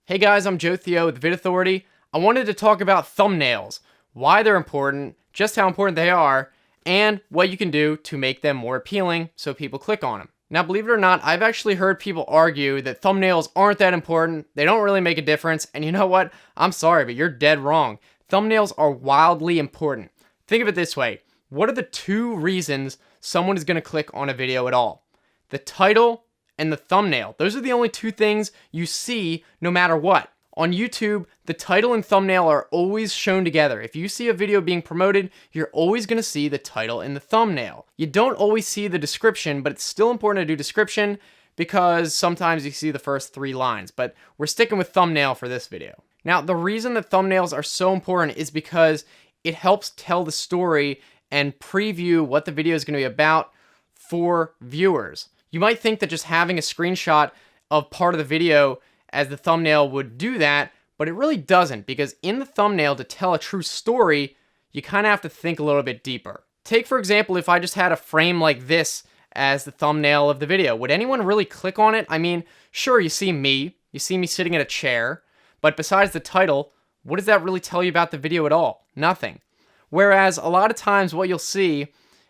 Hey guys, I'm Joe Theo with Vid Authority. I wanted to talk about thumbnails, why they're important, just how important they are, and what you can do to make them more appealing so people click on them. Now, believe it or not, I've actually heard people argue that thumbnails aren't that important, they don't really make a difference, and you know what? I'm sorry, but you're dead wrong. Thumbnails are wildly important. Think of it this way. What are the two reasons someone is going to click on a video at all? The title and the thumbnail. Those are the only two things you see no matter what. On YouTube, the title and thumbnail are always shown together. If you see a video being promoted, you're always going to see the title and the thumbnail. You don't always see the description, but it's still important to do description because sometimes you see the first 3 lines, but we're sticking with thumbnail for this video. Now, the reason that thumbnails are so important is because it helps tell the story and preview what the video is going to be about for viewers. You might think that just having a screenshot of part of the video as the thumbnail would do that, but it really doesn't, because in the thumbnail, to tell a true story, you kind of have to think a little bit deeper. Take, for example, if I just had a frame like this as the thumbnail of the video. Would anyone really click on it? I mean, sure, you see me sitting in a chair, but besides the title, what does that really tell you about the video at all? Nothing. Whereas a lot of times what you'll see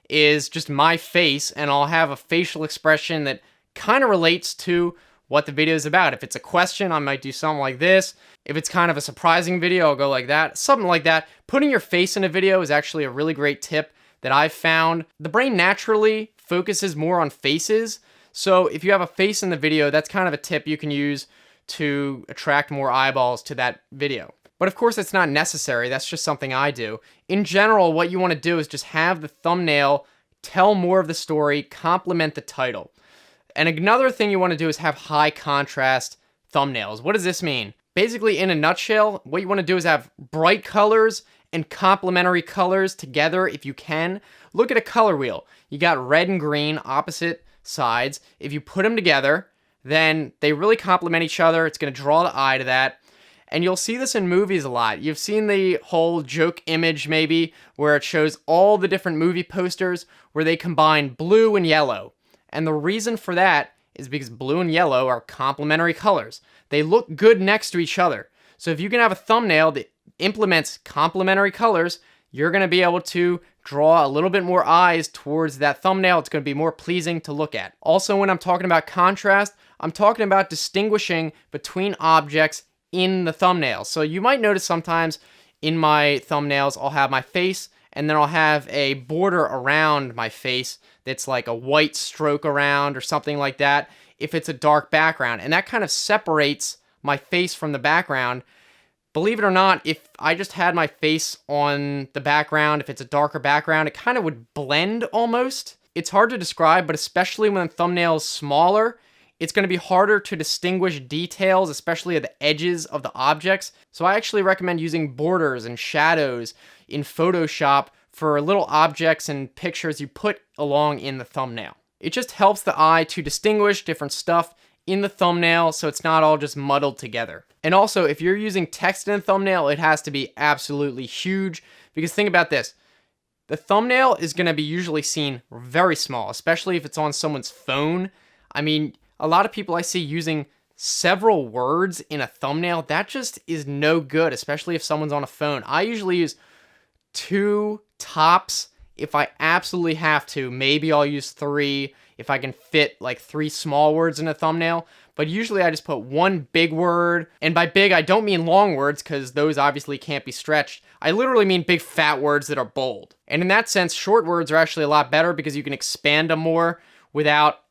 is just my face, and I'll have a facial expression that kind of relates to what the video is about. If it's a question, I might do something like this. If it's kind of a surprising video, I'll go like that, something like that. Putting your face in a video is actually a really great tip that I've found. The brain naturally focuses more on faces, so if you have a face in the video, that's kind of a tip you can use to attract more eyeballs to that video. But of course, it's not necessary. That's just something I do. In general, what you want to do is just have the thumbnail tell more of the story, complement the title. And another thing you want to do is have high contrast thumbnails. What does this mean? Basically, in a nutshell, what you want to do is have bright colors and complementary colors together if you can. Look at a color wheel. You got red and green, opposite sides. If you put them together, then they really complement each other. It's going to draw the eye to that. And you'll see this in movies a lot. You've seen the whole joke image maybe where it shows all the different movie posters where they combine blue and yellow. And the reason for that is because blue and yellow are complementary colors. They look good next to each other. So if you can have a thumbnail that implements complementary colors, you're going to be able to draw a little bit more eyes towards that thumbnail. It's going to be more pleasing to look at. Also, when I'm talking about contrast, I'm talking about distinguishing between objects in the thumbnail. So you might notice sometimes in my thumbnails, I'll have my face and then I'll have a border around my face that's like a white stroke around or something like that if it's a dark background. And that kind of separates my face from the background. Believe it or not, if I just had my face on the background, if it's a darker background, it kind of would blend almost. It's hard to describe, but especially when the thumbnail is smaller, it's going to be harder to distinguish details, especially at the edges of the objects. So I actually recommend using borders and shadows in Photoshop for little objects and pictures you put along in the thumbnail. It just helps the eye to distinguish different stuff in the thumbnail so it's not all just muddled together. And also, if you're using text in a thumbnail, it has to be absolutely huge, because think about this. The thumbnail is going to be usually seen very small, especially if it's on someone's phone. I mean, a lot of people I see using several words in a thumbnail, that just is no good, especially if someone's on a phone. I usually use 2 tops if I absolutely have to. Maybe I'll use 3 if I can fit like 3 small words in a thumbnail. But usually I just put 1 big word. And by big, I don't mean long words because those obviously can't be stretched. I literally mean big fat words that are bold. And in that sense, short words are actually a lot better because you can expand them more without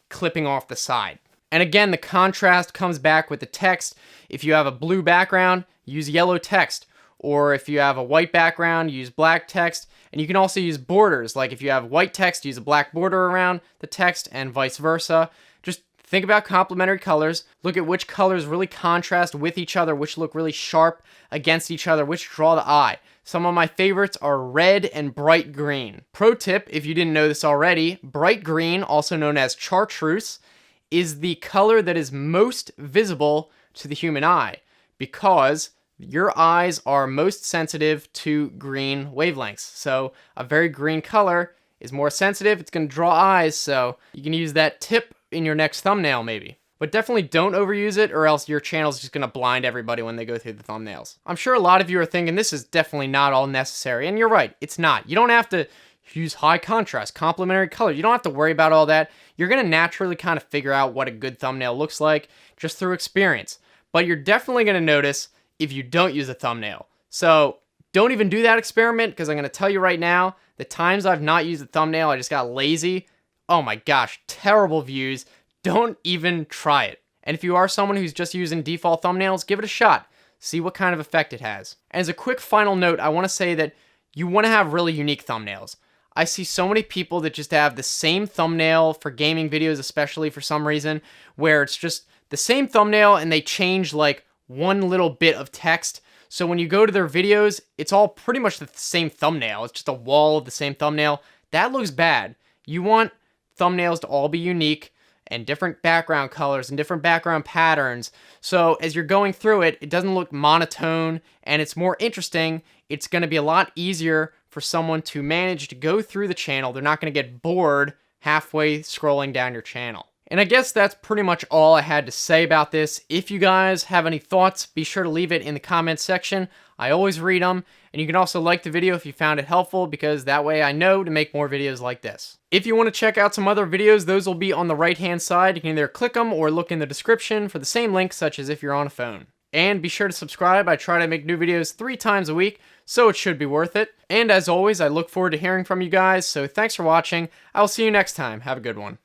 clipping off the side. And again, the contrast comes back with the text. If you have a blue background, use yellow text. Or if you have a white background, use black text. And you can also use borders. Like if you have white text, use a black border around the text and vice versa. Just think about complementary colors. Look at which colors really contrast with each other, which look really sharp against each other, which draw the eye. Some of my favorites are red and bright green. Pro tip, if you didn't know this already, bright green, also known as chartreuse, is the color that is most visible to the human eye because your eyes are most sensitive to green wavelengths. So a very green color is more sensitive. It's going to draw eyes, so you can use that tip in your next thumbnail maybe. But definitely don't overuse it, or else your channel's just gonna blind everybody when they go through the thumbnails. I'm sure a lot of you are thinking this is definitely not all necessary, and you're right, it's not. You don't have to use high contrast, complementary color. You don't have to worry about all that. You're gonna naturally kind of figure out what a good thumbnail looks like just through experience. But you're definitely gonna notice if you don't use a thumbnail. So don't even do that experiment, because I'm gonna tell you right now, the times I've not used a thumbnail, I just got lazy. Oh my gosh, terrible views. Don't even try it. And if you are someone who's just using default thumbnails, give it a shot. See what kind of effect it has. And as a quick final note, I want to say that you want to have really unique thumbnails. I see so many people that just have the same thumbnail for gaming videos, especially for some reason, where it's just the same thumbnail and they change like one little bit of text. So when you go to their videos, it's all pretty much the same thumbnail. It's just a wall of the same thumbnail. That looks bad. You want thumbnails to all be unique and different background colors and different background patterns. So as you're going through it, it doesn't look monotone and it's more interesting. It's going to be a lot easier for someone to manage to go through the channel. They're not going to get bored halfway scrolling down your channel. And I guess that's pretty much all I had to say about this. If you guys have any thoughts, be sure to leave it in the comments section. I always read them. And you can also like the video if you found it helpful, because that way I know to make more videos like this. If you want to check out some other videos, those will be on the right hand side. You can either click them or look in the description for the same link, such as if you're on a phone. And be sure to subscribe. I try to make new videos 3 times a week, so it should be worth it. And as always, I look forward to hearing from you guys, so thanks for watching. I'll see you next time. Have a good one.